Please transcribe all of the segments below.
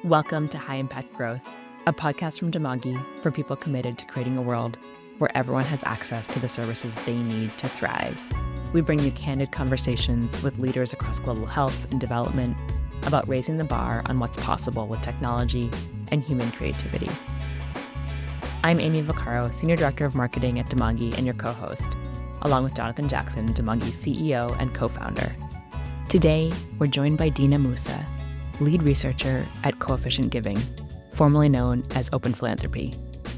Welcome to High Impact Growth, a podcast from Demagi for people committed to creating a world where everyone has access to the services they need to thrive. We bring you candid conversations with leaders across global health and development about raising the bar on what's possible with technology and human creativity. I'm Amy Vaccaro, Senior Director of Marketing at Demagi and your co-host, along with Jonathan Jackson, Demagi's CEO and co-founder. Today, we're joined by Deena Mousa, lead researcher at Coefficient Giving, formerly known as Open Philanthropy,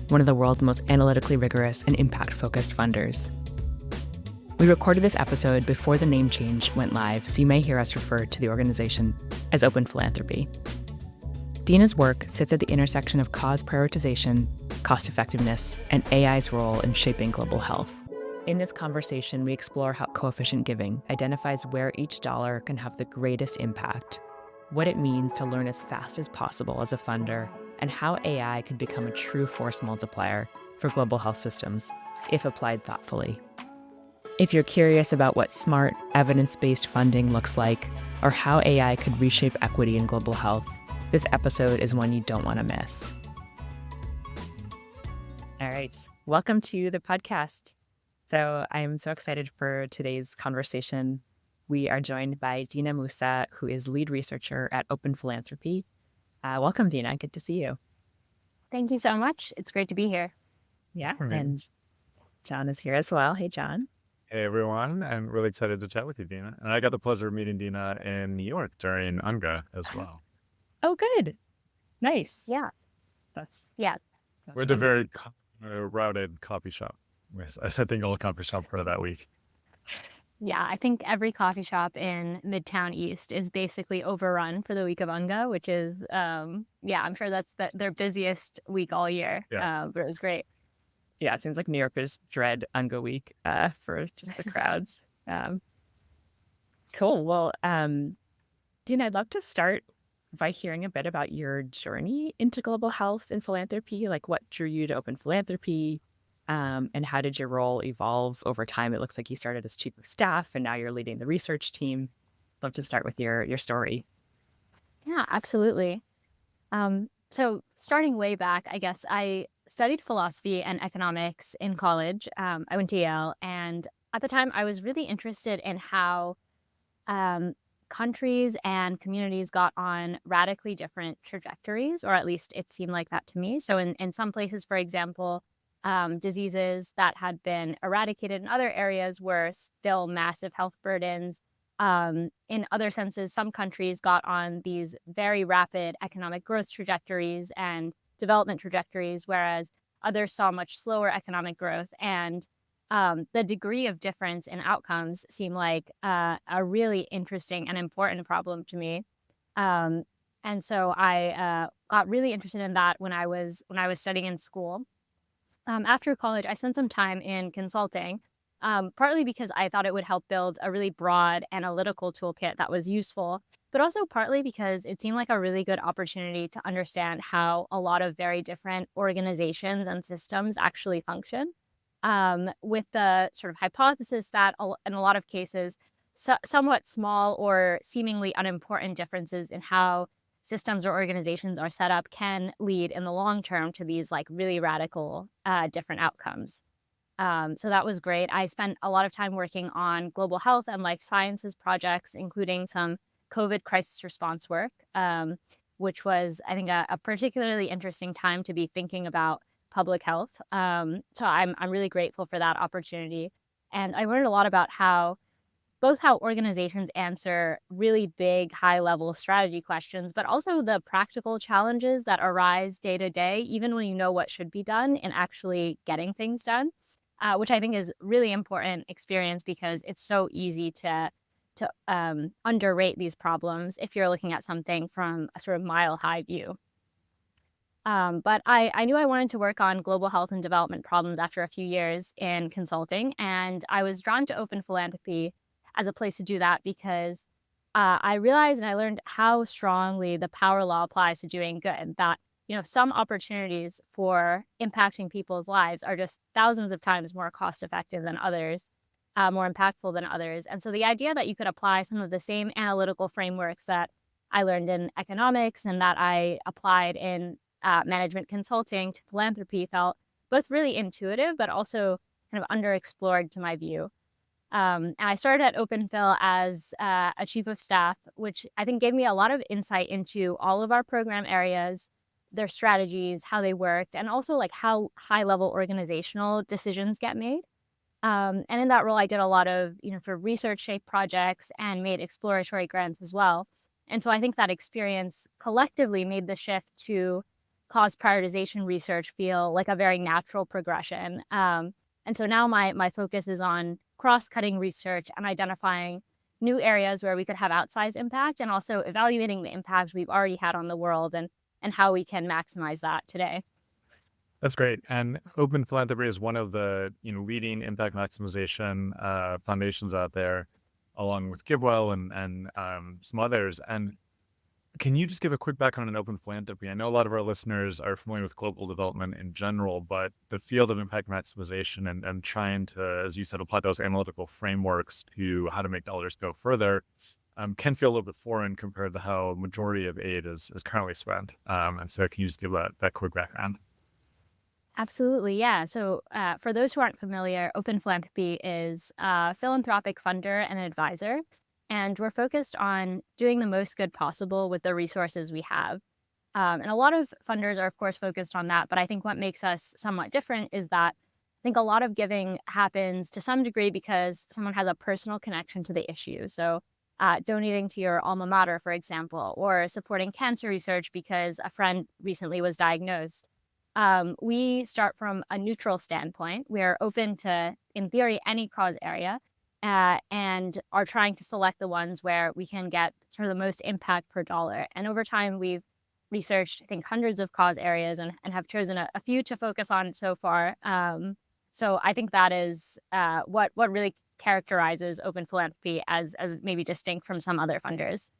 one of the world's most analytically rigorous and impact-focused funders. We recorded this episode before the name change went live, so you may hear us refer to the organization as Open Philanthropy. Deena's work sits at the intersection of cause prioritization, cost-effectiveness, and AI's role in shaping global health. In this conversation, we explore how Coefficient Giving identifies where each dollar can have the greatest impact, what it means to learn as fast as possible as a funder, and how AI could become a true force multiplier for global health systems if applied thoughtfully. If you're curious about what smart, evidence-based funding looks like, or how AI could reshape equity in global health, this episode is one you don't want to miss. All right, welcome to the podcast. So I'm so excited for today's conversation. We are joined by Deena Mousa, who is lead researcher at Open Philanthropy. Welcome, Deena. Good to see you. Thank you so much. It's great to be here. Yeah, and John is here as well. Hey, John. Hey, everyone. I'm really excited to chat with you, Deena. And I got the pleasure of meeting Deena in New York during UNGA as well. Oh, good. Nice. Yeah. That's We're at a very routed coffee shop. I think all coffee shop for that week. Yeah, I think every coffee shop in Midtown East is basically overrun for the week of UNGA, which is, I'm sure that's their busiest week all year. Yeah. But it was great. Yeah, it seems like New Yorkers dread UNGA week for just the crowds. Cool. Well, Deena, I'd love to start by hearing a bit about your journey into global health and philanthropy, like what drew you to Open Philanthropy, and how did your role evolve over time? It looks like you started as chief of staff and now you're leading the research team. Love to start with your story. Yeah, absolutely. So starting way back, I guess I studied philosophy and economics in college. I went to Yale, and at the time I was really interested in how countries and communities got on radically different trajectories, or at least it seemed like that to me. So in some places, for example, diseases that had been eradicated in other areas were still massive health burdens. In other senses, some countries got on these very rapid economic growth trajectories and development trajectories, whereas others saw much slower economic growth. And the degree of difference in outcomes seemed like a really interesting and important problem to me. And so I got really interested in that when I was studying in school. After college, I spent some time in consulting, partly because I thought it would help build a really broad analytical toolkit that was useful, but also partly because it seemed like a really good opportunity to understand how a lot of very different organizations and systems actually function, with the sort of hypothesis that in a lot of cases, somewhat small or seemingly unimportant differences in how systems or organizations are set up can lead in the long term to these like really radical different outcomes. So that was great. I spent a lot of time working on global health and life sciences projects, including some COVID crisis response work, which was, I think, a particularly interesting time to be thinking about public health. So I'm really grateful for that opportunity. And I learned a lot about how organizations answer really big, high-level strategy questions, but also the practical challenges that arise day to day, even when you know what should be done, in actually getting things done, which I think is really important experience because it's so easy to underrate these problems if you're looking at something from a sort of mile-high view. But I knew I wanted to work on global health and development problems after a few years in consulting, and I was drawn to Open Philanthropy as a place to do that because I realized and I learned how strongly the power law applies to doing good, that some opportunities for impacting people's lives are just thousands of times more cost effective than others, more impactful than others. And so the idea that you could apply some of the same analytical frameworks that I learned in economics and that I applied in management consulting to philanthropy felt both really intuitive, but also kind of underexplored to my view. And I started at Open Phil as a chief of staff, which I think gave me a lot of insight into all of our program areas, their strategies, how they worked, and also like how high level organizational decisions get made. And in that role, I did a lot of, for research shaped projects and made exploratory grants as well. And so I think that experience collectively made the shift to cause prioritization research feel like a very natural progression. And so now my focus is on cross-cutting research and identifying new areas where we could have outsized impact, and also evaluating the impact we've already had on the world and how we can maximize that today. That's great. And Open Philanthropy is one of the leading impact maximization foundations out there, along with GiveWell and some others. And can you just give a quick background on Open Philanthropy? I know a lot of our listeners are familiar with global development in general, but the field of impact maximization and trying to, as you said, apply those analytical frameworks to how to make dollars go further can feel a little bit foreign compared to how a majority of aid is currently spent. And so can you just give that quick background? Absolutely, yeah. So for those who aren't familiar, Open Philanthropy is a philanthropic funder and advisor, and we're focused on doing the most good possible with the resources we have. And a lot of funders are, of course, focused on that, but I think what makes us somewhat different is that I think a lot of giving happens to some degree because someone has a personal connection to the issue. So donating to your alma mater, for example, or supporting cancer research because a friend recently was diagnosed. We start from a neutral standpoint. We are open to, in theory, any cause area, and are trying to select the ones where we can get sort of the most impact per dollar. And over time, we've researched, I think, hundreds of cause areas and have chosen a few to focus on so far. So I think that is what really characterizes Open Philanthropy as maybe distinct from some other funders.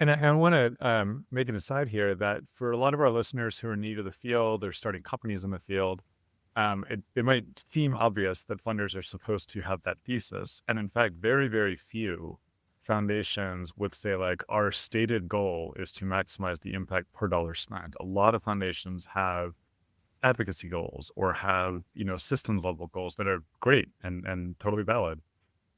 And I want to make an aside here that for a lot of our listeners who are new to the field or starting companies in the field, it might seem obvious that funders are supposed to have that thesis. And in fact, very, very few foundations would say, like, our stated goal is to maximize the impact per dollar spent. A lot of foundations have advocacy goals or have, systems level goals that are great and totally valid.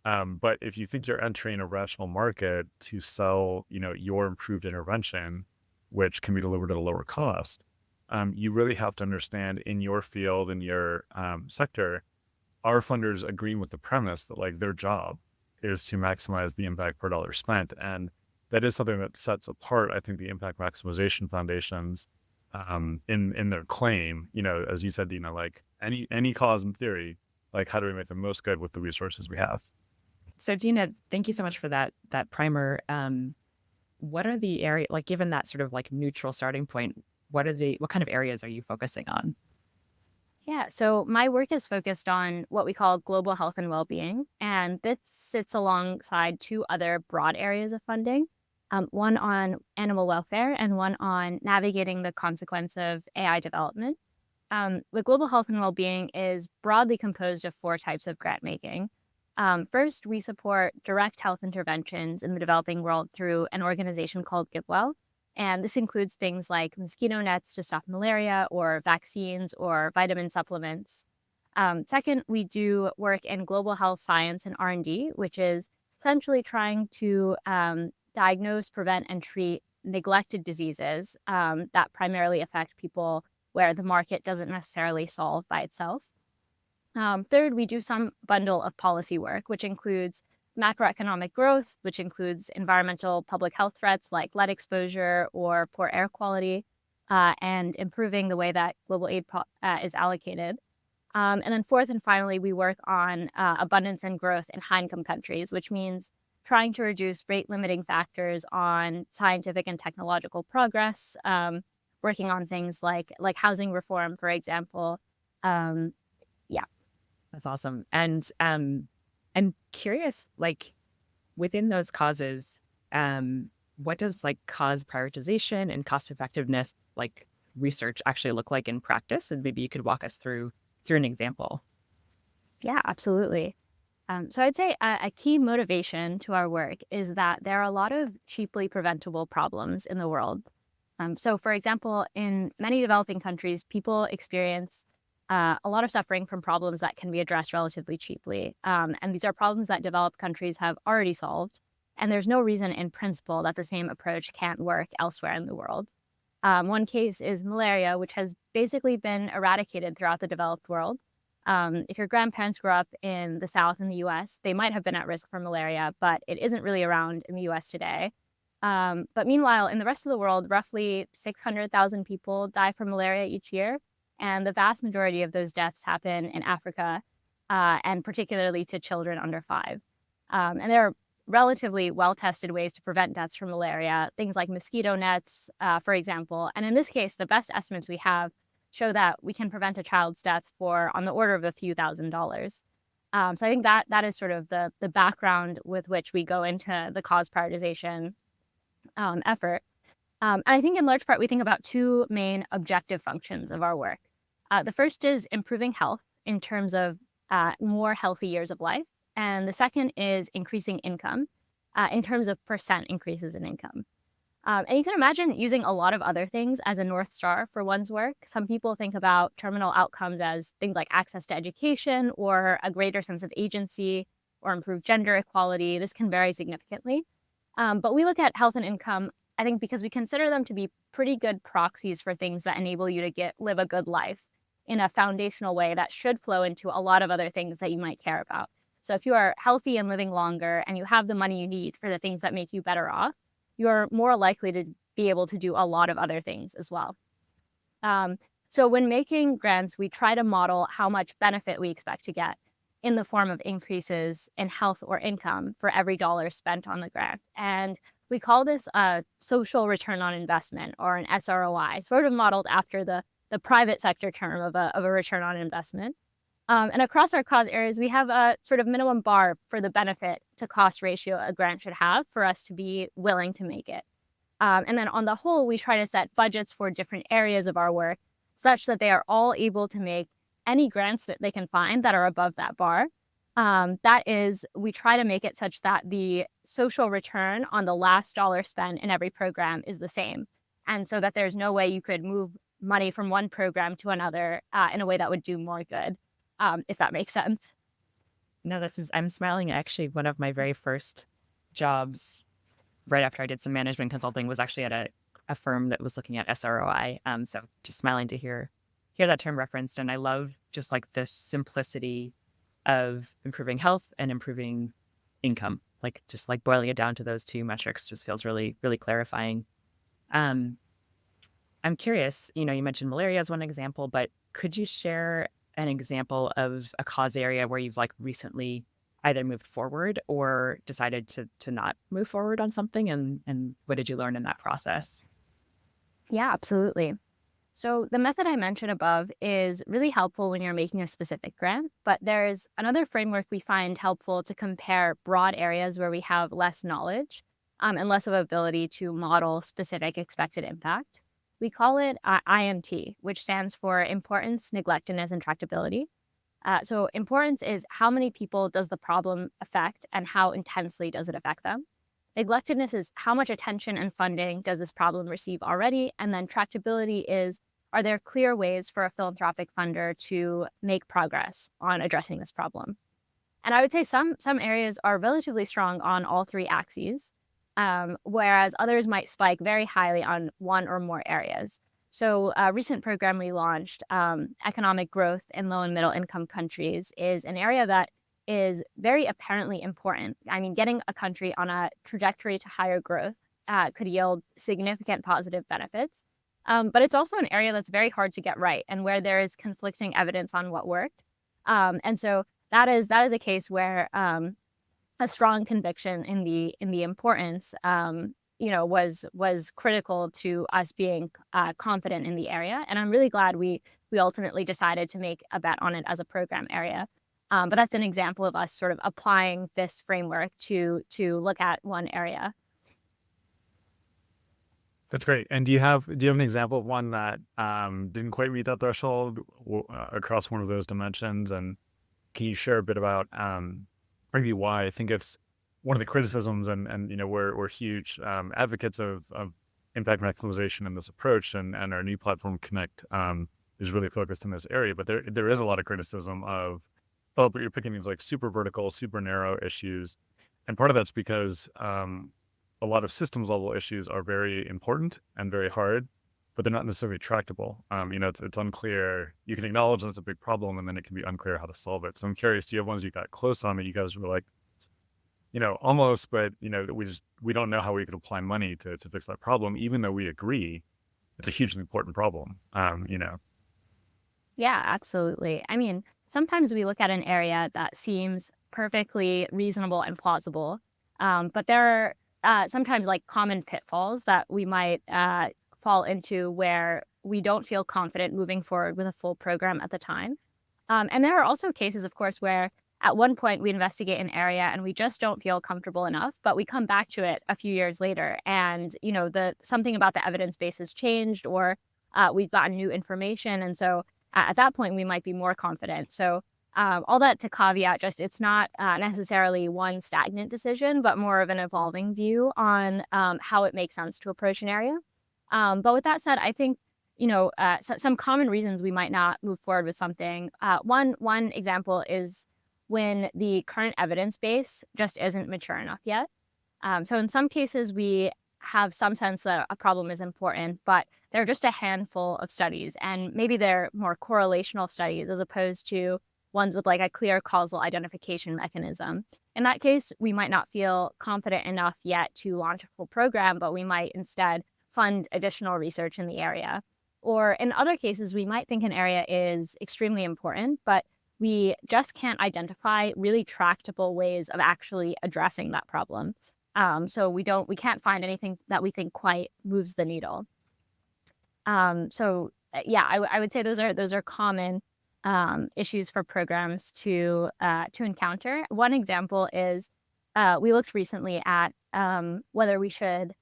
But if you think you're entering a rational market to sell, your improved intervention, which can be delivered at a lower cost, you really have to understand in your field, in your sector, are funders agreeing with the premise that like their job is to maximize the impact per dollar spent. And that is something that sets apart, I think, the impact maximization foundations in their claim, as you said, Deena, like any cause in theory, like how do we make the most good with the resources we have? So Deena, thank you so much for that primer. What are the area, like given that sort of like neutral starting point, what kind of areas are you focusing on? Yeah, so my work is focused on what we call global health and well-being, and this sits alongside two other broad areas of funding, one on animal welfare and one on navigating the consequence of AI development. The global health and well-being is broadly composed of four types of grant making. First, we support direct health interventions in the developing world through an organization called GiveWell. And this includes things like mosquito nets to stop malaria or vaccines or vitamin supplements. Second, we do work in global health science and R&D, which is essentially trying to diagnose, prevent, and treat neglected diseases that primarily affect people where the market doesn't necessarily solve by itself. Third, we do some bundle of policy work, which includes macroeconomic growth, which includes environmental public health threats like lead exposure or poor air quality, and improving the way that global aid is allocated. And then fourth and finally, we work on abundance and growth in high-income countries, which means trying to reduce rate-limiting factors on scientific and technological progress, working on things like housing reform, for example. Yeah. That's awesome. And I'm curious, like within those causes, what does like cause prioritization and cost effectiveness like research actually look like in practice? And maybe you could walk us through an example. Yeah, absolutely. So I'd say a key motivation to our work is that there are a lot of cheaply preventable problems in the world. So, for example, in many developing countries, people experience a lot of suffering from problems that can be addressed relatively cheaply. And these are problems that developed countries have already solved. And there's no reason in principle that the same approach can't work elsewhere in the world. One case is malaria, which has basically been eradicated throughout the developed world. If your grandparents grew up in the South in the US, they might have been at risk for malaria, but it isn't really around in the US today. But meanwhile, in the rest of the world, roughly 600,000 people die from malaria each year. And the vast majority of those deaths happen in Africa, and particularly to children under 5. And there are relatively well-tested ways to prevent deaths from malaria, things like mosquito nets, for example. And in this case, the best estimates we have show that we can prevent a child's death for on the order of a few $1,000s. So I think that is sort of the background with which we go into the cause prioritization effort. And I think in large part, we think about two main objective functions of our work. The first is improving health in terms of more healthy years of life. And the second is increasing income in terms of percent increases in income. And you can imagine using a lot of other things as a North Star for one's work. Some people think about terminal outcomes as things like access to education or a greater sense of agency or improved gender equality. This can vary significantly. But we look at health and income, I think, because we consider them to be pretty good proxies for things that enable you to live a good life in a foundational way that should flow into a lot of other things that you might care about. So if you are healthy and living longer and you have the money you need for the things that make you better off, you're more likely to be able to do a lot of other things as well. So when making grants, we try to model how much benefit we expect to get in the form of increases in health or income for every dollar spent on the grant. And we call this a social return on investment, or an SROI, sort of modeled after the private sector term of a return on investment. And across our cause areas, we have a sort of minimum bar for the benefit to cost ratio a grant should have for us to be willing to make it. And then on the whole, we try to set budgets for different areas of our work such that they are all able to make any grants that they can find that are above that bar. That is, we try to make it such that the social return on the last dollar spent in every program is the same. And so that there's no way you could move money from one program to another in a way that would do more good, if that makes sense. No, I'm smiling. Actually, one of my very first jobs right after I did some management consulting was actually at a firm that was looking at SROI. So just smiling to hear that term referenced. And I love just like the simplicity of improving health and improving income, like just like boiling it down to those two metrics just feels really, really clarifying. I'm curious, you mentioned malaria as one example, but could you share an example of a cause area where you've like recently either moved forward or decided to not move forward on something, and what did you learn in that process? Yeah, absolutely. So the method I mentioned above is really helpful when you're making a specific grant, but there's another framework we find helpful to compare broad areas where we have less knowledge and less of ability to model specific expected impact. We call it IMT, which stands for importance, neglectedness, and tractability. So importance is how many people does the problem affect and how intensely does it affect them. Neglectedness is how much attention and funding does this problem receive already? And then tractability is, are there clear ways for a philanthropic funder to make progress on addressing this problem? And I would say some areas are relatively strong on all three axes, whereas others might spike very highly on one or more areas. So a recent program we launched, economic growth in low and middle income countries, is an area that is very apparently important. I mean, getting a country on a trajectory to higher growth could yield significant positive benefits. But it's also an area that's very hard to get right and where there is conflicting evidence on what worked. And so that is a case where a strong conviction in the importance was critical to us being confident in the area. And I'm really glad we ultimately decided to make a bet on it as a program area. But that's an example of us sort of applying this framework to look at one area. That's great. And do you have an example of one that didn't quite meet that threshold across one of those dimensions? And can you share a bit about maybe why I think it's one of the criticisms, and we're huge advocates of impact maximization in this approach, and our new platform Connect is really focused in this area. But there is a lot of criticism of, oh, but you're picking these like super vertical, super narrow issues, and part of that's because a lot of systems level issues are very important and very hard, but they're not necessarily tractable. It's unclear. You can acknowledge that's a big problem, and then it can be unclear how to solve it. So I'm curious, do you have ones you got close on that you guys were like, almost, but we don't know how we could apply money to fix that problem, even though we agree it's a hugely important problem. Yeah, absolutely. I mean, sometimes we look at an area that seems perfectly reasonable and plausible, but there are sometimes like common pitfalls that we might fall into where we don't feel confident moving forward with a full program at the time. And there are also cases, of course, where at one point we investigate an area and we just don't feel comfortable enough, but we come back to it a few years later, and the something about the evidence base has changed, or we've gotten new information, and so at that point we might be more confident. So all that to caveat, just it's not necessarily one stagnant decision, but more of an evolving view on how it makes sense to approach an area. But with that said, I think some common reasons we might not move forward with something. One example is when the current evidence base just isn't mature enough yet. So in some cases, we have some sense that a problem is important, but there are just a handful of studies, and maybe they're more correlational studies as opposed to ones with like a clear causal identification mechanism. In that case, we might not feel confident enough yet to launch a full program, but we might instead fund additional research in the area. Or in other cases, we might think an area is extremely important, but we just can't identify really tractable ways of actually addressing that problem. So we can't find anything that we think quite moves the needle. Yeah, I would say those are common issues for programs to encounter. One example is we looked recently at whether we should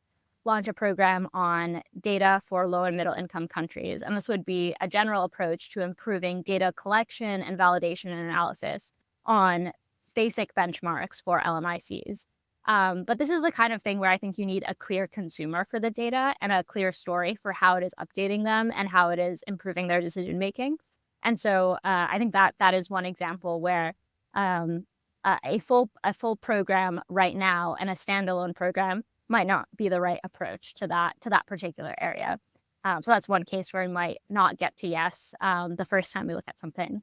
launch a program on data for low and middle income countries. And this would be a general approach to improving data collection and validation and analysis on basic benchmarks for LMICs. But this is the kind of thing where I think you need a clear consumer for the data and a clear story for how it is updating them and how it is improving their decision making. And so I think that is one example where a full program right now and a standalone program might not be the right approach to that particular area. So that's one case where we might not get to yes the first time we look at something.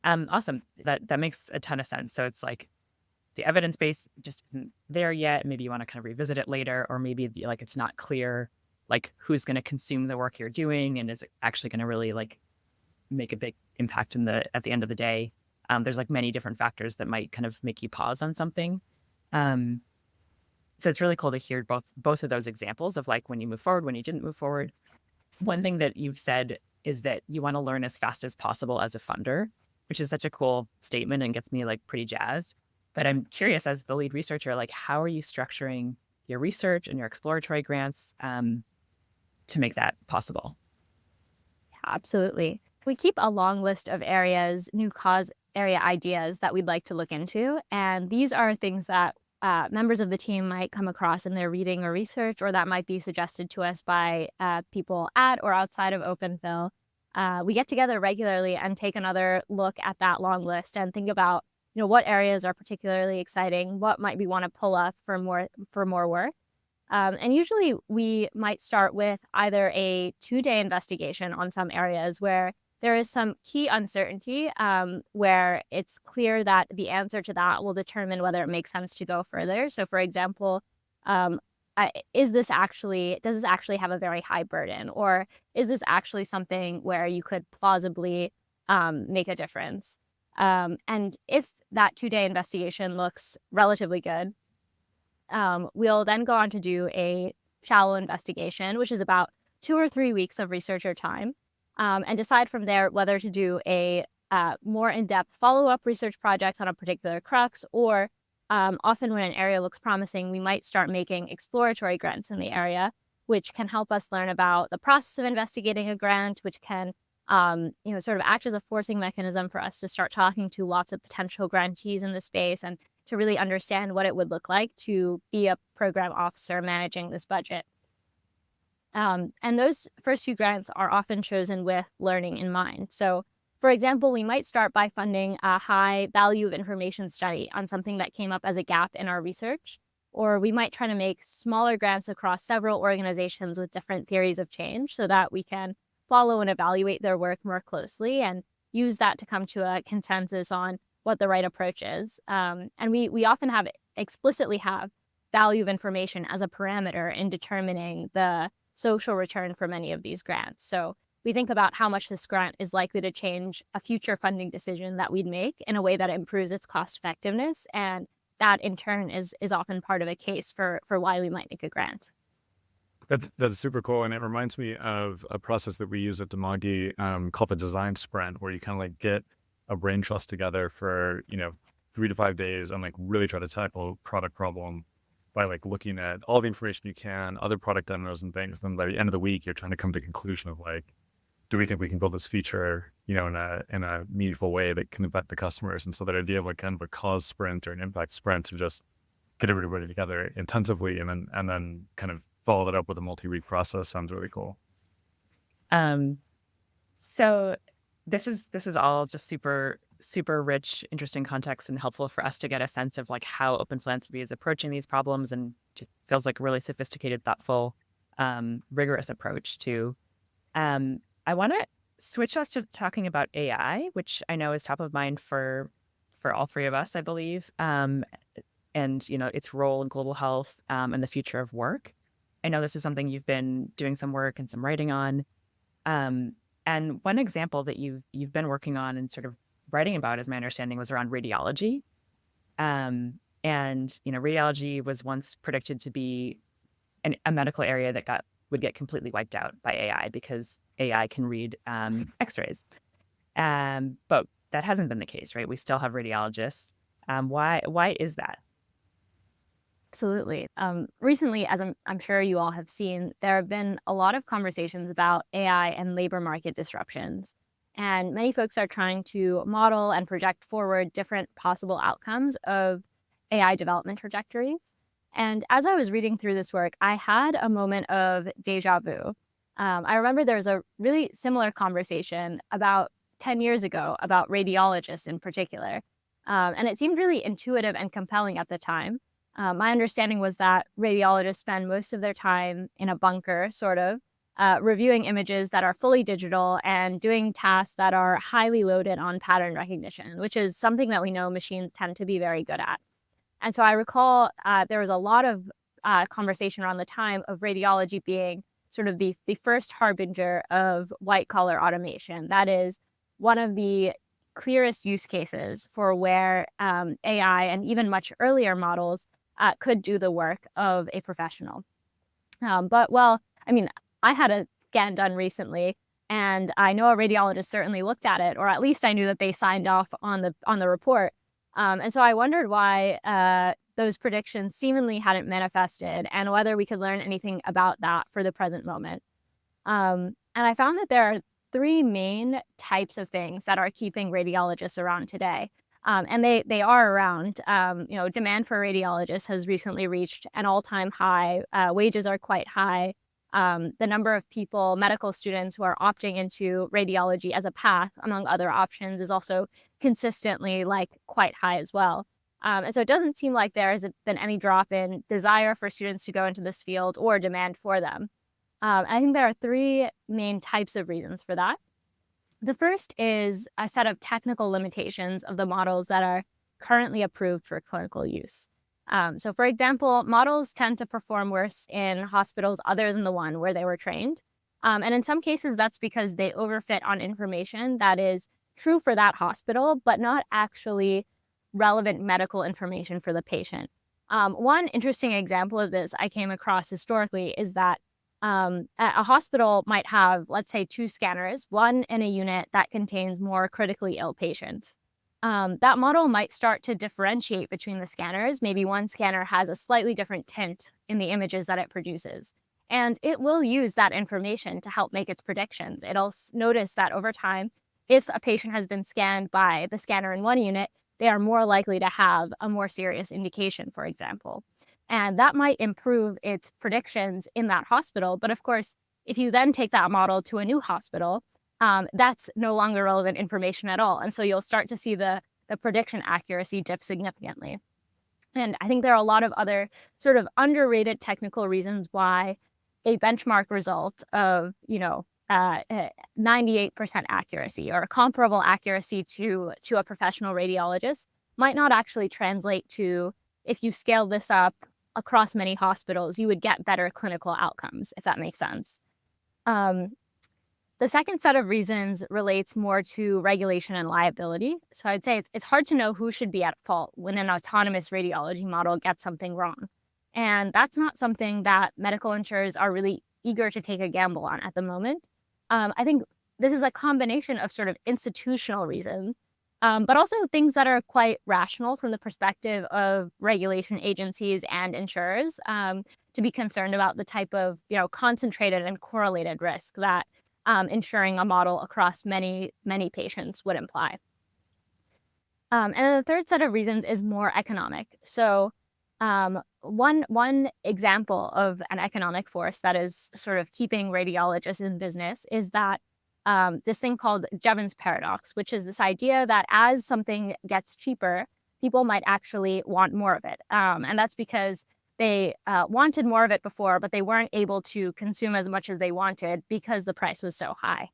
Awesome. That makes a ton of sense. So it's like the evidence base just isn't there yet. Maybe you want to kind of revisit it later, or maybe like it's not clear like who's going to consume the work you're doing, and is it actually going to really like make a big impact at the end of the day. There's like many different factors that might kind of make you pause on something. So it's really cool to hear both of those examples of like when you move forward, when you didn't move forward. One thing that you've said is that you want to learn as fast as possible as a funder, which is such a cool statement and gets me like pretty jazzed. But I'm curious, as the lead researcher, like how are you structuring your research and your exploratory grants to make that possible? Yeah, absolutely. We keep a long list of areas, new cause area ideas that we'd like to look into. And these are things that members of the team might come across in their reading or research, or that might be suggested to us by people at or outside of Open Phil. We get together regularly and take another look at that long list and think about, what areas are particularly exciting, what might we want to pull up for more work. And usually we might start with either a 2-day investigation on some areas where there is some key uncertainty, where it's clear that the answer to that will determine whether it makes sense to go further. So for example, does this actually have a very high burden, or is this actually something where you could plausibly make a difference? And if that 2-day investigation looks relatively good, we'll then go on to do a shallow investigation, which is about 2 or 3 weeks of researcher time, and decide from there whether to do a more in-depth follow-up research projects on a particular crux, or often when an area looks promising, we might start making exploratory grants in the area, which can help us learn about the process of investigating a grant, which can sort of act as a forcing mechanism for us to start talking to lots of potential grantees in the space and to really understand what it would look like to be a program officer managing this budget. And those first few grants are often chosen with learning in mind. So, for example, we might start by funding a high value of information study on something that came up as a gap in our research, or we might try to make smaller grants across several organizations with different theories of change so that we can follow and evaluate their work more closely and use that to come to a consensus on what the right approach is. And we often explicitly have value of information as a parameter in determining the social return for many of these grants. So we think about how much this grant is likely to change a future funding decision that we'd make in a way that improves its cost effectiveness. And that in turn is often part of a case for why we might make a grant. That's super cool, and it reminds me of a process that we use at Demogi called a design sprint, where you kind of like get a brain trust together for 3 to 5 days and like really try to tackle product problem by like looking at all the information you can, other product demos and things. Then by the end of the week, you're trying to come to a conclusion of like, do we think we can build this feature, in a meaningful way that can impact the customers? And so that idea of like kind of a cause sprint or an impact sprint to just get everybody together intensively and then kind of follow that up with a multi-week process sounds really cool. So this is all just super, super rich, interesting context and helpful for us to get a sense of like how Open Philanthropy is approaching these problems, and it feels like a really sophisticated, thoughtful, rigorous approach to. I want to switch us to talking about AI, which I know is top of mind for all three of us, I believe, and its role in global health and the future of work. I know this is something you've been doing some work and some writing on. And one example that you've been working on and sort of writing about, as my understanding, was around radiology. And radiology was once predicted to be a medical area that would get completely wiped out by AI because AI can read X-rays. But that hasn't been the case, right? We still have radiologists. Why is that? Absolutely. Recently, as I'm sure you all have seen, there have been a lot of conversations about AI and labor market disruptions. And many folks are trying to model and project forward different possible outcomes of AI development trajectories. And as I was reading through this work, I had a moment of deja vu. I remember there was a really similar conversation about 10 years ago about radiologists in particular. And it seemed really intuitive and compelling at the time. My understanding was that radiologists spend most of their time in a bunker, sort of, reviewing images that are fully digital and doing tasks that are highly loaded on pattern recognition, which is something that we know machines tend to be very good at. And so I recall there was a lot of conversation around the time of radiology being sort of the first harbinger of white-collar automation. That is one of the clearest use cases for where AI and even much earlier models could do the work of a professional. I had a scan done recently, and I know a radiologist certainly looked at it, or at least I knew that they signed off on the report. And so I wondered why those predictions seemingly hadn't manifested, and whether we could learn anything about that for the present moment. And I found that there are three main types of things that are keeping radiologists around today. And they are around. Demand for radiologists has recently reached an all-time high. Wages are quite high. The number of medical students who are opting into radiology as a path, among other options, is also consistently quite high as well. And so it doesn't seem like there has been any drop in desire for students to go into this field or demand for them. I think there are three main types of reasons for that. The first is a set of technical limitations of the models that are currently approved for clinical use. So, for example, models tend to perform worse in hospitals other than the one where they were trained. And in some cases, that's because they overfit on information that is true for that hospital, but not actually relevant medical information for the patient. One interesting example of this I came across historically is that a hospital might have, let's say, 2 scanners, one in a unit that contains more critically ill patients. That model might start to differentiate between the scanners. Maybe one scanner has a slightly different tint in the images that it produces. And it will use that information to help make its predictions. It'll notice that over time, if a patient has been scanned by the scanner in one unit, they are more likely to have a more serious indication, for example. And that might improve its predictions in that hospital. But of course, if you then take that model to a new hospital, that's no longer relevant information at all. And so you'll start to see the prediction accuracy dip significantly. And I think there are a lot of other sort of underrated technical reasons why a benchmark result of, 98% accuracy or comparable accuracy to a professional radiologist might not actually translate to, if you scale this up across many hospitals, you would get better clinical outcomes, if that makes sense. Um, the second set of reasons relates more to regulation and liability. So I'd say it's hard to know who should be at fault when an autonomous radiology model gets something wrong. And that's not something that medical insurers are really eager to take a gamble on at the moment. I think this is a combination of sort of institutional reasons, but also things that are quite rational from the perspective of regulation agencies and insurers, to be concerned about the type of concentrated and correlated risk that insuring a model across many, many patients would imply. And then the third set of reasons is more economic. So one example of an economic force that is sort of keeping radiologists in business is that this thing called Jevons paradox, which is this idea that as something gets cheaper, people might actually want more of it. And that's because they wanted more of it before, but they weren't able to consume as much as they wanted because the price was so high.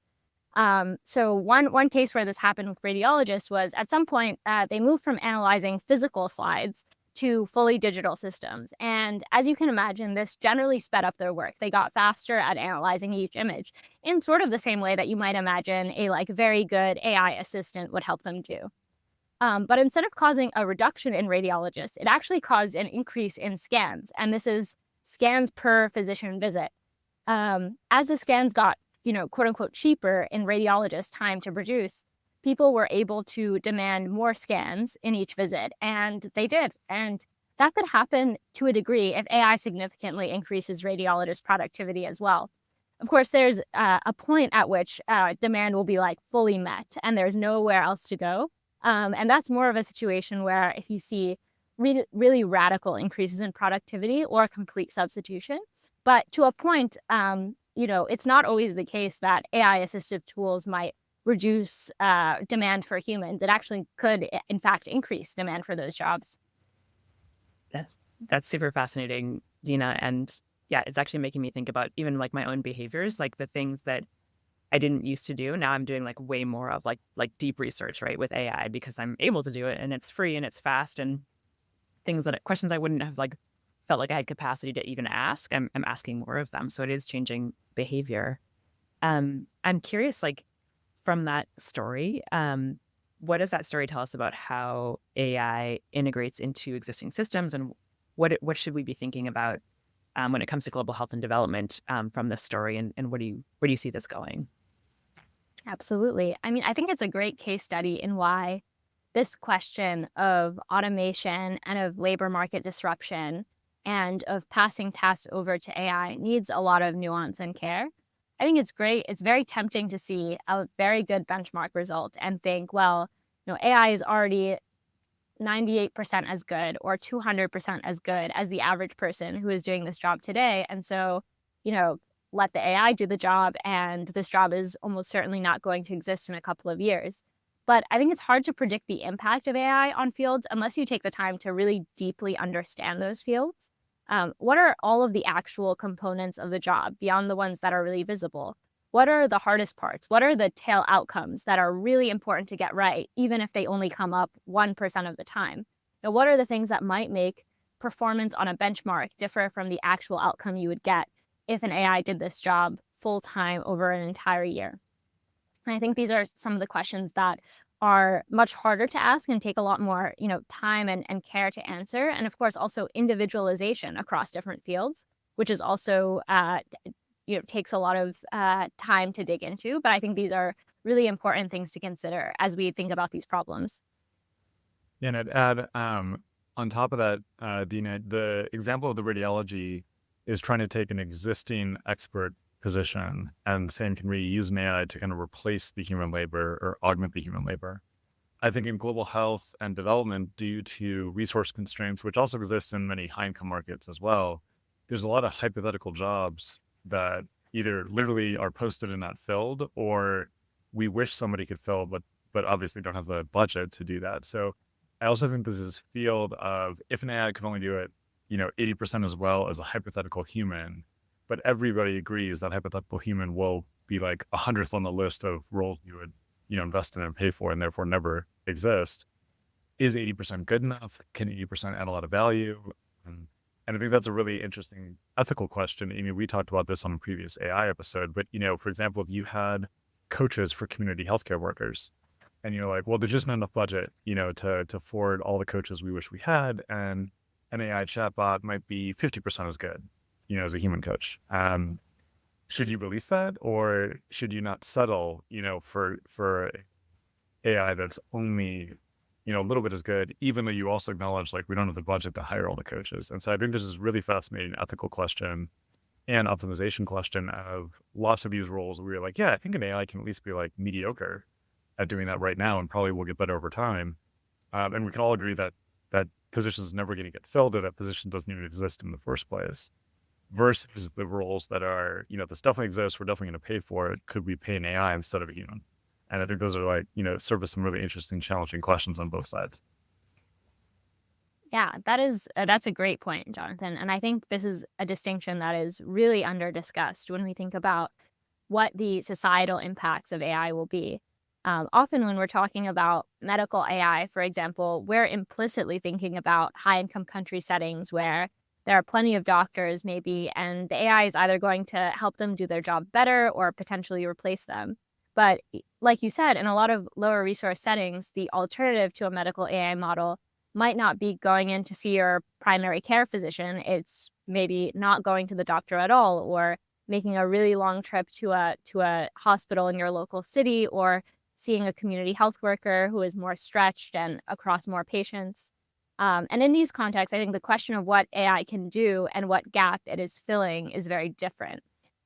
So one case where this happened with radiologists was at some point they moved from analyzing physical slides to fully digital systems. And as you can imagine, this generally sped up their work. They got faster at analyzing each image in sort of the same way that you might imagine a very good AI assistant would help them do. But instead of causing a reduction in radiologists, it actually caused an increase in scans. And this is scans per physician visit. As the scans got, quote unquote, cheaper in radiologists' time to produce, people were able to demand more scans in each visit, and they did. And that could happen to a degree if AI significantly increases radiologist productivity as well. Of course, there's a point at which demand will be fully met and there's nowhere else to go. And that's more of a situation where if you see really radical increases in productivity or complete substitution. But to a point, it's not always the case that AI-assistive tools might reduce demand for humans. It actually could, in fact, increase demand for those jobs. That's super fascinating, Deena. And yeah, it's actually making me think about even my own behaviors, the things that I didn't used to do. Now I'm doing way more of deep research, right, with AI because I'm able to do it and it's free and it's fast, and questions I wouldn't have felt like I had capacity to even ask. I'm asking more of them. So it is changing behavior. I'm curious, from that story, what does that story tell us about how AI integrates into existing systems, and what should we be thinking about when it comes to global health and development from this story, and where do you see this going? Absolutely. I mean, I think it's a great case study in why this question of automation and of labor market disruption and of passing tasks over to AI needs a lot of nuance and care. I think it's great. It's very tempting to see a very good benchmark result and think, well, AI is already 98% as good or 200% as good as the average person who is doing this job today. And so, let the AI do the job, and this job is almost certainly not going to exist in a couple of years. But I think it's hard to predict the impact of AI on fields unless you take the time to really deeply understand those fields. What are all of the actual components of the job beyond the ones that are really visible? What are the hardest parts? What are the tail outcomes that are really important to get right, even if they only come up 1% of the time? What are the things that might make performance on a benchmark differ from the actual outcome you would get if an AI did this job full time over an entire year? And I think these are some of the questions that are much harder to ask and take a lot more, time and care to answer. And of course, also individualization across different fields, which is also, takes a lot of time to dig into. But I think these are really important things to consider as we think about these problems. Yeah, and I'd add, on top of that, Deena, the example of the radiology is trying to take an existing expert position and saying, can we use an AI to kind of replace the human labor or augment the human labor? I think in global health and development, due to resource constraints, which also exist in many high-income markets as well, there's a lot of hypothetical jobs that either literally are posted and not filled, or we wish somebody could fill, but obviously don't have the budget to do that. So I also think this is field of, if an AI could only do it, 80% as well as a hypothetical human, but everybody agrees that hypothetical human will be like 100th on the list of roles you would, invest in and pay for, and therefore never exist. Is 80% good enough? Can 80% add a lot of value? And I think that's a really interesting ethical question. I mean, we talked about this on a previous AI episode, but, for example, if you had coaches for community healthcare workers, and you're like, well, there's just not enough budget, to afford all the coaches we wish we had, and an AI chatbot might be 50% as good, as a human coach. Should you release that, or should you not settle, for AI that's only, a little bit as good, even though you also acknowledge like we don't have the budget to hire all the coaches? And so I think this is really fascinating ethical question and optimization question of lots of these roles where you're like, yeah, I think an AI can at least be like mediocre at doing that right now and probably will get better over time. And we can all agree that that position is never going to get filled, or that position doesn't even exist in the first place. Versus the roles that are, this definitely exists, we're definitely going to pay for it. Could we pay an AI instead of a human? And I think those are like, serve as some really interesting, challenging questions on both sides. Yeah, that's a great point, Jonathan. And I think this is a distinction that is really under discussed when we think about what the societal impacts of AI will be. Often when we're talking about medical AI, for example, we're implicitly thinking about high income country settings where there are plenty of doctors maybe, and the AI is either going to help them do their job better or potentially replace them. But like you said, in a lot of lower resource settings, the alternative to a medical AI model might not be going in to see your primary care physician. It's maybe not going to the doctor at all, or making a really long trip to a hospital in your local city, or seeing a community health worker who is more stretched and across more patients. And in these contexts, I think the question of what AI can do and what gap it is filling is very different.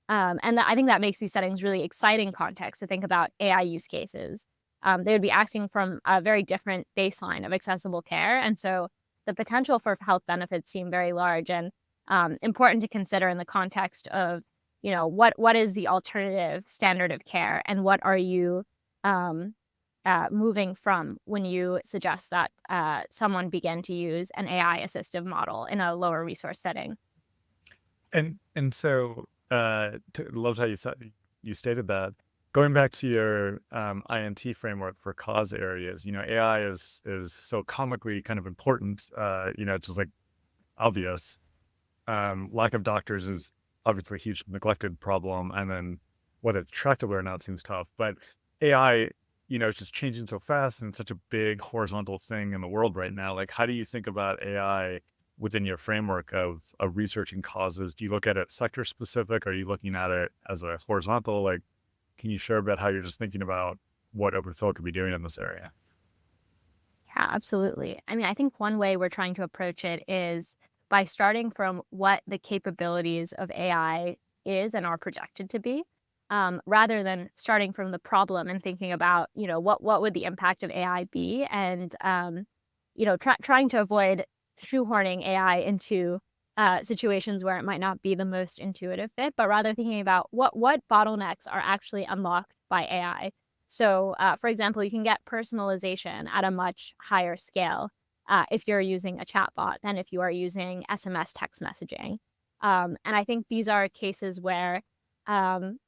And I think that makes these settings really exciting contexts to think about AI use cases. They would be acting from a very different baseline of accessible care. And so the potential for health benefits seem very large and important to consider in the context of, what is the alternative standard of care, and what are you moving from when you suggest that someone begin to use an AI assistive model in a lower resource setting. And so loved how you stated that. Going back to your INT framework for cause areas, AI is so comically kind of important. Just like obvious. Lack of doctors is obviously a huge neglected problem, and then whether it's tractable or not seems tough. But AI, it's just changing so fast, and it's such a big horizontal thing in the world right now. Like, how do you think about AI within your framework of researching causes? Do you look at it sector specific? Or are you looking at it as a horizontal? Like, can you share about how you're just thinking about what Open Phil could be doing in this area? Yeah, absolutely. I mean, I think one way we're trying to approach it is by starting from what the capabilities of AI is and are projected to be, rather than starting from the problem and thinking about, what would the impact of AI be, and, trying to avoid shoehorning AI into situations where it might not be the most intuitive fit, but rather thinking about what bottlenecks are actually unlocked by AI. So, for example, you can get personalization at a much higher scale if you're using a chatbot than if you are using SMS text messaging. And I think these are cases where um,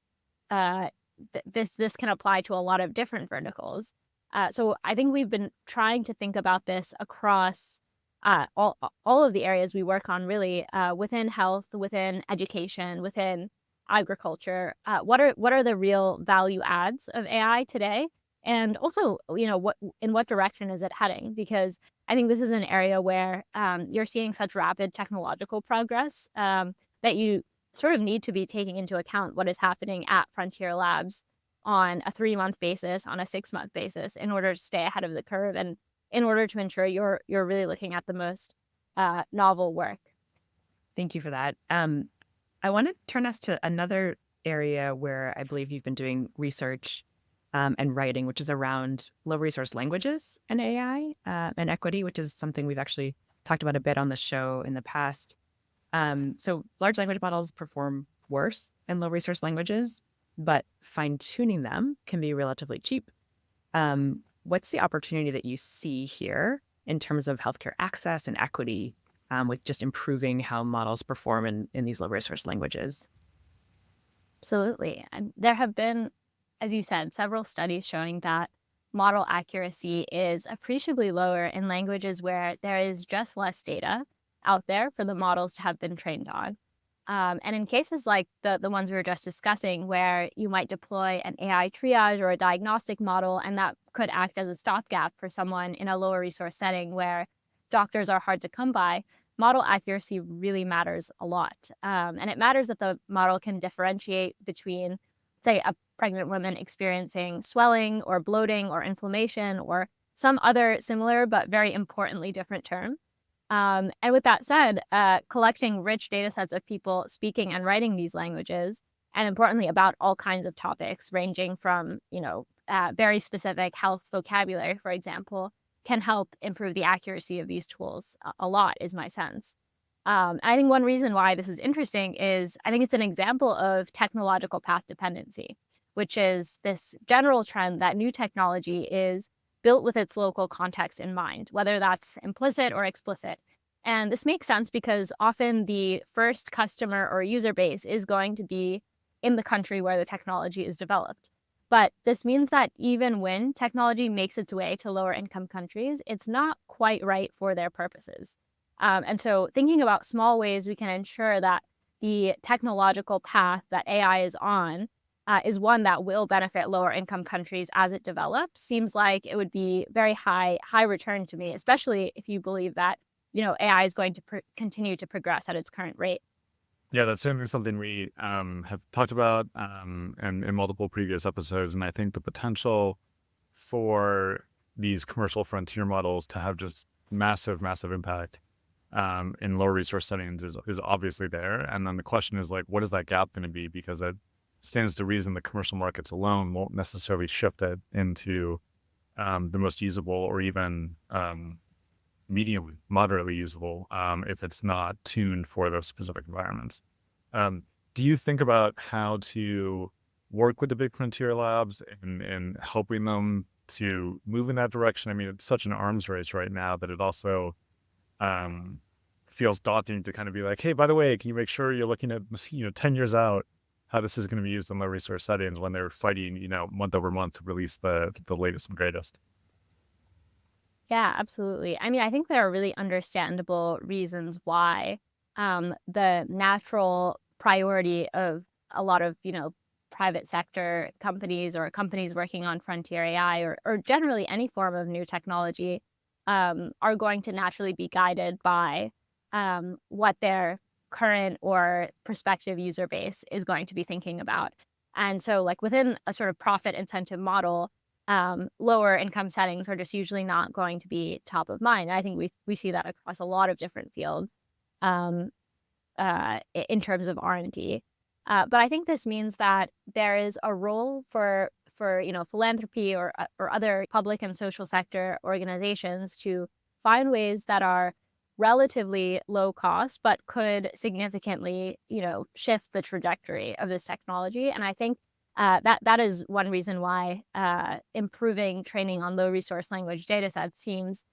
this can apply to a lot of different verticals. So I think we've been trying to think about this across all of the areas we work on, really, within health, within education, within agriculture. What are the real value adds of AI today? And also, in what direction is it heading? Because I think this is an area where you're seeing such rapid technological progress that you sort of need to be taking into account what is happening at frontier labs on a 3-month basis, on a 6-month basis, in order to stay ahead of the curve, and in order to ensure you're really looking at the most novel work. Thank you for that. I want to turn us to another area where I believe you've been doing research and writing, which is around low resource languages and AI and equity, which is something we've actually talked about a bit on the show in the past. So large language models perform worse in low resource languages, but fine tuning them can be relatively cheap. What's the opportunity that you see here in terms of healthcare access and equity with just improving how models perform in these low resource languages? Absolutely. And there have been, as you said, several studies showing that model accuracy is appreciably lower in languages where there is just less data out there for the models to have been trained on. And in cases like the ones we were just discussing, where you might deploy an AI triage or a diagnostic model, and that could act as a stopgap for someone in a lower resource setting where doctors are hard to come by, model accuracy really matters a lot. And it matters that the model can differentiate between, say, a pregnant woman experiencing swelling or bloating or inflammation or some other similar but very importantly different term. And with that said, collecting rich data sets of people speaking and writing these languages, and importantly about all kinds of topics, ranging from, very specific health vocabulary, for example, can help improve the accuracy of these tools a lot, is my sense. I think one reason why this is interesting is I think it's an example of technological path dependency, which is this general trend that new technology is built with its local context in mind, whether that's implicit or explicit. And this makes sense because often the first customer or user base is going to be in the country where the technology is developed. But this means that even when technology makes its way to lower income countries, it's not quite right for their purposes. And so thinking about small ways we can ensure that the technological path that AI is one that will benefit lower income countries as it develops seems like it would be very high return to me, especially if you believe that AI is going to continue to progress at its current rate. Yeah, that's certainly something we have talked about in multiple previous episodes. And I think the potential for these commercial frontier models to have just massive, massive impact in lower resource settings is obviously there. And then the question is like, what is that gap going to be? Because it stands to reason the commercial markets alone won't necessarily shift it into the most usable or even medium, moderately usable if it's not tuned for those specific environments. Do you think about how to work with the big frontier labs and helping them to move in that direction? I mean, it's such an arms race right now that it also feels daunting to kind of be like, hey, by the way, can you make sure you're looking at 10 years out how this is going to be used in low resource settings when they're fighting month over month to release the latest and greatest? Yeah, absolutely. I mean, I think there are really understandable reasons why the natural priority of a lot of, private sector companies or companies working on frontier AI or generally any form of new technology are going to naturally be guided by what their current or prospective user base is going to be thinking about. And so, like within a sort of profit incentive model, lower income settings are just usually not going to be top of mind. I think we see that across a lot of different fields um, in terms of R&D. But I think this means that there is a role for philanthropy or other public and social sector organizations to find ways that are relatively low cost, but could significantly shift the trajectory of this technology. And I think that is one reason why improving training on low resource language data sets seems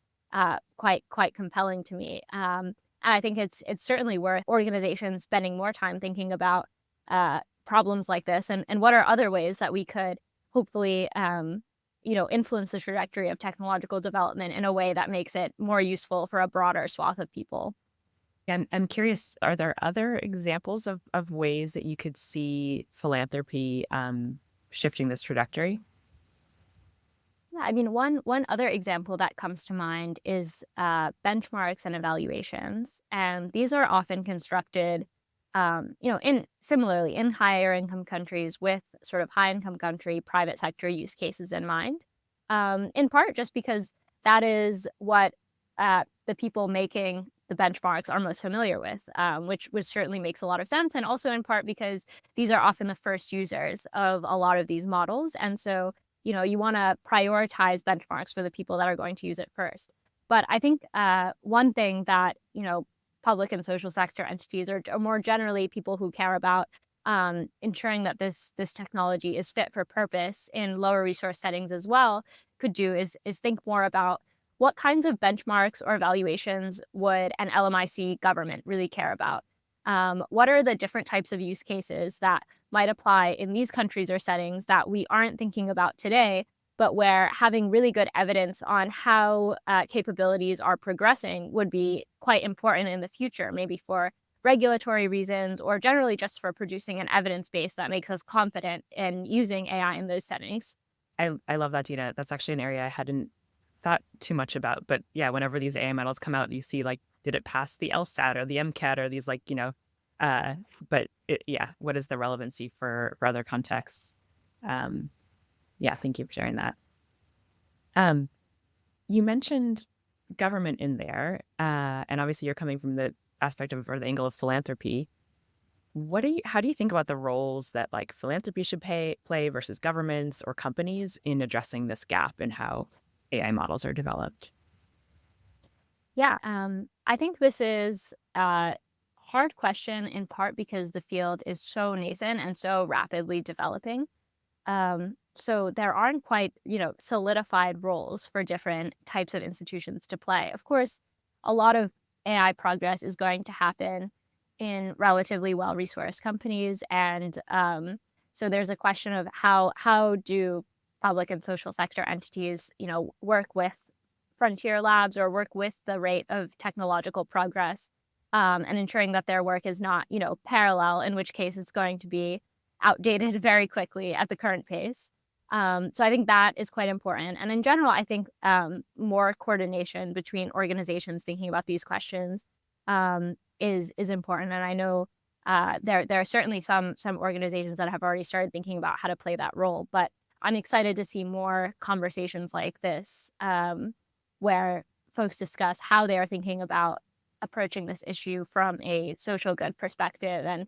quite compelling to me. And I think it's certainly worth organizations spending more time thinking about problems like this and what are other ways that we could hopefully influence the trajectory of technological development in a way that makes it more useful for a broader swath of people. And I'm curious, are there other examples of ways that you could see philanthropy shifting this trajectory? Yeah, I mean, one other example that comes to mind is benchmarks and evaluations, and these are often constructed, in higher income countries with sort of high income country private sector use cases in mind. In part, just because that is what the people making the benchmarks are most familiar with, which certainly makes a lot of sense, and also in part because these are often the first users of a lot of these models, and so you want to prioritize benchmarks for the people that are going to use it first. But I think one thing that, public and social sector entities, or more generally people who care about ensuring that this technology is fit for purpose in lower resource settings as well, could do is think more about what kinds of benchmarks or evaluations would an LMIC government really care about. What are the different types of use cases that might apply in these countries or settings that we aren't thinking about today, but where having really good evidence on how capabilities are progressing would be quite important in the future, maybe for regulatory reasons or generally just for producing an evidence base that makes us confident in using AI in those settings. I love that, Deena. That's actually an area I hadn't thought too much about. But yeah, whenever these AI models come out, you see like, did it pass the LSAT or the MCAT or these but yeah, what is the relevancy for other contexts? Yeah, thank you for sharing that. You mentioned government in there, and obviously you're coming from the aspect of, or the angle of philanthropy. How do you think about the roles that like philanthropy should play versus governments or companies in addressing this gap in how AI models are developed? Yeah, I think this is a hard question in part because the field is so nascent and so rapidly developing. So there aren't quite, solidified roles for different types of institutions to play. Of course, a lot of AI progress is going to happen in relatively well-resourced companies, and so there's a question of how do public and social sector entities, work with frontier labs or work with the rate of technological progress, and ensuring that their work is not, parallel, in which case it's going to be outdated very quickly at the current pace. So I think that is quite important. And in general, I think more coordination between organizations thinking about these questions is important. And I know there are certainly some organizations that have already started thinking about how to play that role. But I'm excited to see more conversations like this, where folks discuss how they are thinking about approaching this issue from a social good perspective, and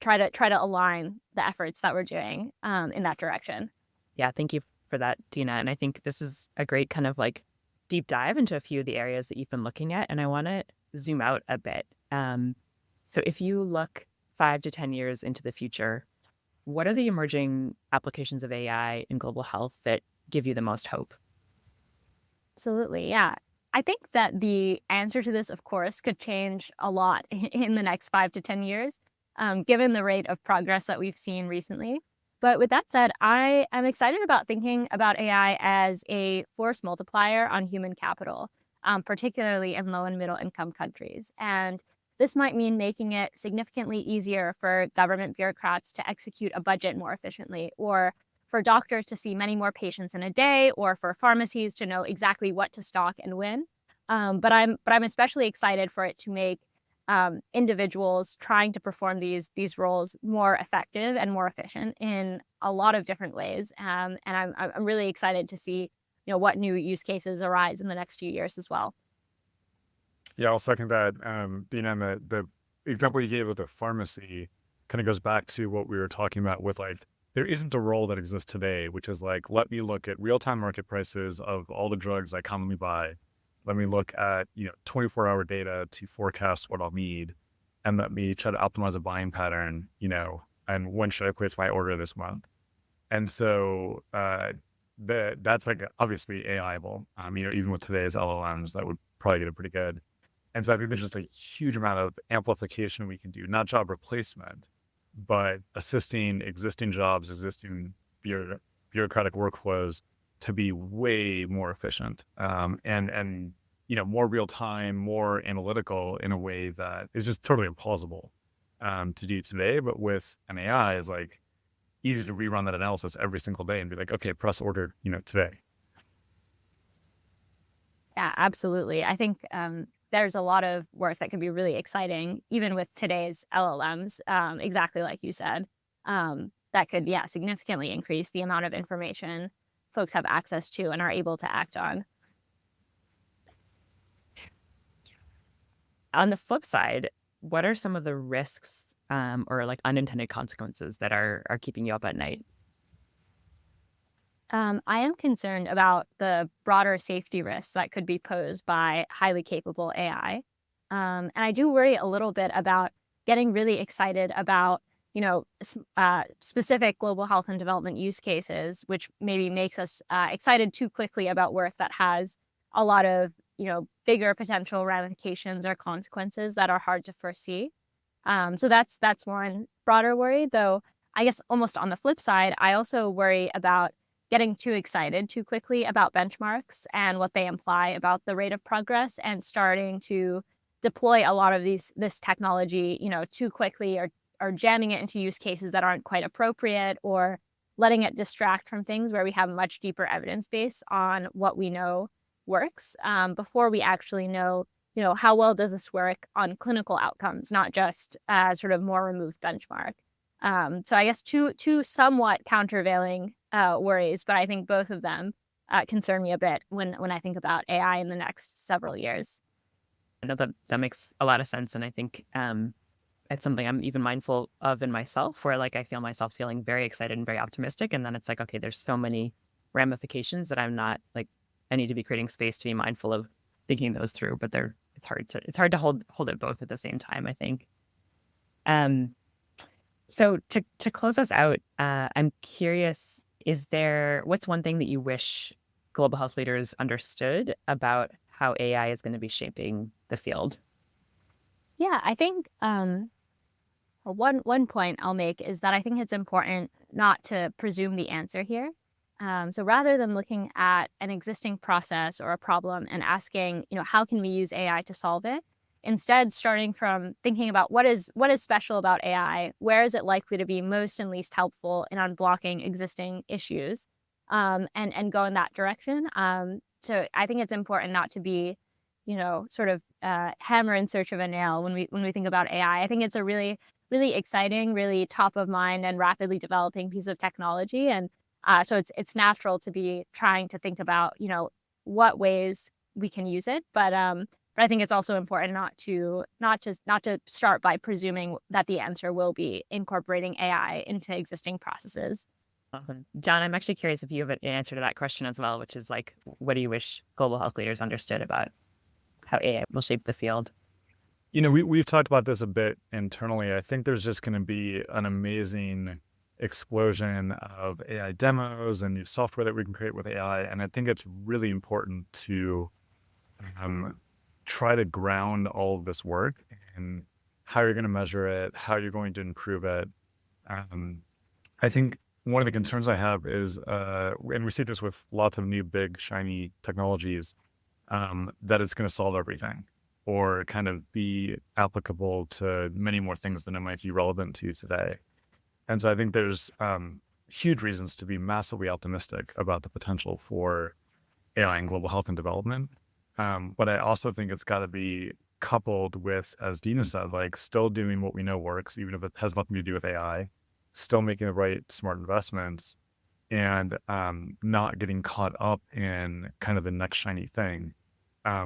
try to align the efforts that we're doing in that direction. Yeah, thank you for that, Deena. And I think this is a great kind of like deep dive into a few of the areas that you've been looking at. And I want to zoom out a bit. So if you look 5 to 10 years into the future, what are the emerging applications of AI in global health that give you the most hope? Absolutely, yeah. I think that the answer to this, of course, could change a lot in the next 5 to 10 years, given the rate of progress that we've seen recently. But with that said, I am excited about thinking about AI as a force multiplier on human capital, particularly in low and middle income countries. And this might mean making it significantly easier for government bureaucrats to execute a budget more efficiently, or for doctors to see many more patients in a day, or for pharmacies to know exactly what to stock and when. But I'm especially excited for it to make individuals trying to perform these roles more effective and more efficient in a lot of different ways. And I'm really excited to see what new use cases arise in the next few years as well. Yeah, I'll second that. Deena, and the example you gave with the pharmacy kind of goes back to what we were talking about with like, there isn't a role that exists today, which is like, let me look at real-time market prices of all the drugs I commonly buy. Let me look at, 24-hour data to forecast what I'll need, and let me try to optimize a buying pattern, and when should I place my order this month? And so that's like obviously AIable. Even with today's LLMs, that would probably get it pretty good. And so I think there's just a huge amount of amplification we can do, not job replacement, but assisting existing jobs, existing bureaucratic workflows to be way more efficient, and more real time, more analytical in a way that is just totally implausible to do today. But with an AI, is like easy to rerun that analysis every single day and be like, okay, press order, today. Yeah, absolutely. I think there's a lot of work that can be really exciting, even with today's LLMs, exactly like you said, that could, significantly increase the amount of information folks have access to and are able to act on. On the flip side, what are some of the risks or like unintended consequences that are keeping you up at night? I am concerned about the broader safety risks that could be posed by highly capable AI. And I do worry a little bit about getting really excited about, specific global health and development use cases, which maybe makes us excited too quickly about work that has a lot of, bigger potential ramifications or consequences that are hard to foresee. So that's one broader worry, though. I guess almost on the flip side, I also worry about getting too excited too quickly about benchmarks and what they imply about the rate of progress, and starting to deploy a lot of this technology, too quickly, or jamming it into use cases that aren't quite appropriate, or letting it distract from things where we have much deeper evidence base on what we know works, before we actually know, how well does this work on clinical outcomes, not just sort of more removed benchmark. So I guess two somewhat countervailing worries, but I think both of them concern me a bit when I think about AI in the next several years. I know that makes a lot of sense, and I think it's something I'm even mindful of in myself, where like I feel myself feeling very excited and very optimistic, and then it's like, okay, there's so many ramifications that I'm not like, I need to be creating space to be mindful of thinking those through, but it's hard to hold it both at the same time, I think. Um, so to close us out, I'm curious, what's one thing that you wish global health leaders understood about how AI is going to be shaping the field? Yeah, I think one point I'll make is that I think it's important not to presume the answer here. So rather than looking at an existing process or a problem and asking, how can we use AI to solve it? Instead, starting from thinking about what is special about AI, where is it likely to be most and least helpful in unblocking existing issues, and go in that direction. So I think it's important not to be, sort of hammer in search of a nail when we think about AI. I think it's a really really exciting, really top of mind, and rapidly developing piece of technology, and so it's natural to be trying to think about, what ways we can use it, but I think it's also important not to start by presuming that the answer will be incorporating AI into existing processes. John, I'm actually curious if you have an answer to that question as well, which is like, what do you wish global health leaders understood about how AI will shape the field? We've talked about this a bit internally. I think there's just going to be an amazing explosion of AI demos and new software that we can create with AI. And I think it's really important to try to ground all of this work and how you're going to measure it, how you're going to improve it. I think one of the concerns I have is, and we see this with lots of new, big, shiny technologies, that it's going to solve everything, or kind of be applicable to many more things than it might be relevant to today. And so I think there's huge reasons to be massively optimistic about the potential for AI in global health and development. But I also think it's got to be coupled with, as Deena said, like still doing what we know works, even if it has nothing to do with AI, still making the right smart investments, and not getting caught up in kind of the next shiny thing.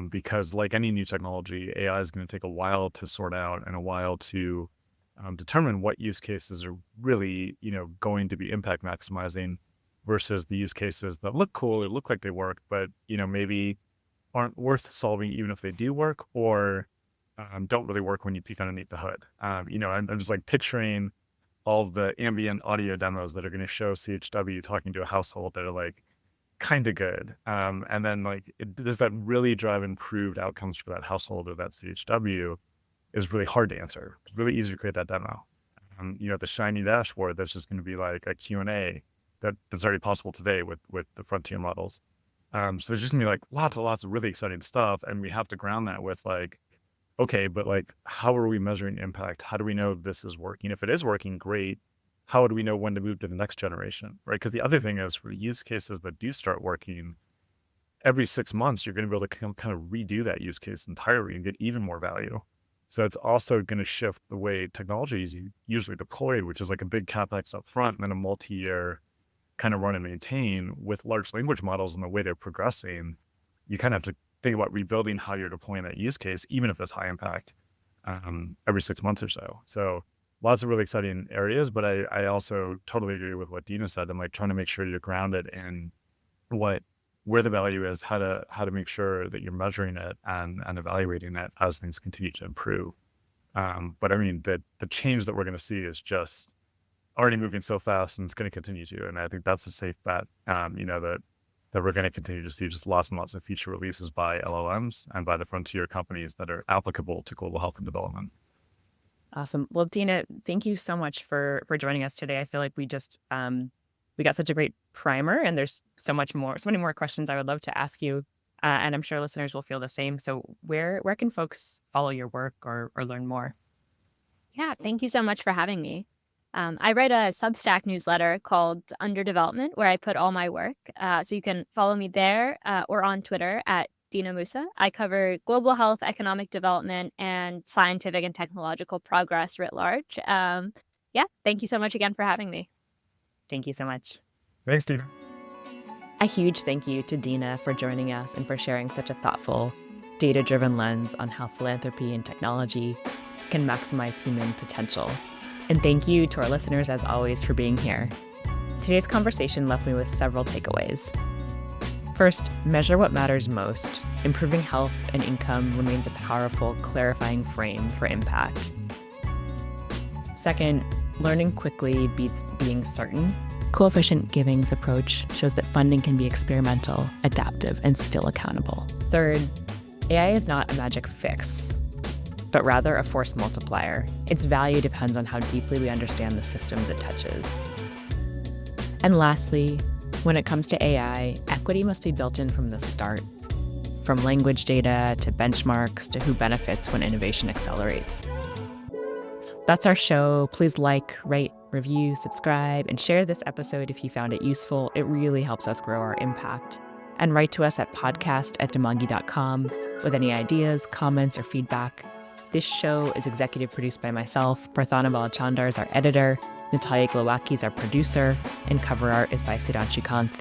Because like any new technology, AI is going to take a while to sort out and a while to determine what use cases are really, going to be impact maximizing versus the use cases that look cool or look like they work, but, maybe aren't worth solving even if they do work, or don't really work when you peek underneath the hood. I'm just like picturing all the ambient audio demos that are going to show CHW talking to a household that are like kind of good. And then like, does that really drive improved outcomes for that household or that CHW is really hard to answer. It's really easy to create that demo. The shiny dashboard, that's just going to be like a Q&A that's already possible today with the frontier models. So there's just gonna be like lots and lots of really exciting stuff. And we have to ground that with like, okay, but like, how are we measuring impact? How do we know this is working? If it is working, great. How do we know when to move to the next generation, right? Because the other thing is, for use cases that do start working, every 6 months, you're going to be able to kind of redo that use case entirely and get even more value. So it's also going to shift the way technology is usually deployed, which is like a big CapEx up front and then a multi-year kind of run and maintain. With large language models and the way they're progressing, you kind of have to think about rebuilding how you're deploying that use case, even if it's high impact, every 6 months or so. So lots of really exciting areas, but I also totally agree with what Deena said. I'm like trying to make sure you're grounded in where the value is, how to make sure that you're measuring it and evaluating it as things continue to improve. But I mean, the change that we're going to see is just already moving so fast, and it's going to continue to. And I think that's a safe bet. That we're going to continue to see just lots and lots of feature releases by LLMs and by the frontier companies that are applicable to global health and development. Awesome. Well, Deena, thank you so much for joining us today. I feel like we just we got such a great primer, and there's so many more questions I would love to ask you, and I'm sure listeners will feel the same. So where can folks follow your work or learn more? Yeah, thank you so much for having me. I write a Substack newsletter called Under Development, where I put all my work. So you can follow me there or on Twitter at Deena Mousa. I cover global health, economic development, and scientific and technological progress writ large. Yeah, thank you so much again for having me. Thank you so much. Thanks, Deena. A huge thank you to Deena for joining us and for sharing such a thoughtful, data-driven lens on how philanthropy and technology can maximize human potential. And thank you to our listeners, as always, for being here. Today's conversation left me with several takeaways. First, measure what matters most. Improving health and income remains a powerful, clarifying frame for impact. Second, learning quickly beats being certain. Coefficient Giving's approach shows that funding can be experimental, adaptive, and still accountable. Third, AI is not a magic fix, but rather a force multiplier. Its value depends on how deeply we understand the systems it touches. And lastly, when it comes to AI, equity must be built in from the start, from language data to benchmarks to who benefits when innovation accelerates. That's our show. Please like, rate, review, subscribe, and share this episode if you found it useful. It really helps us grow our impact. And write to us at podcast@demongi.com with any ideas, comments, or feedback. This show is executive produced by myself. Prathana Balachandar is our editor. Natalia Glowacki is our producer. And cover art is by Sudhanshu Kanth.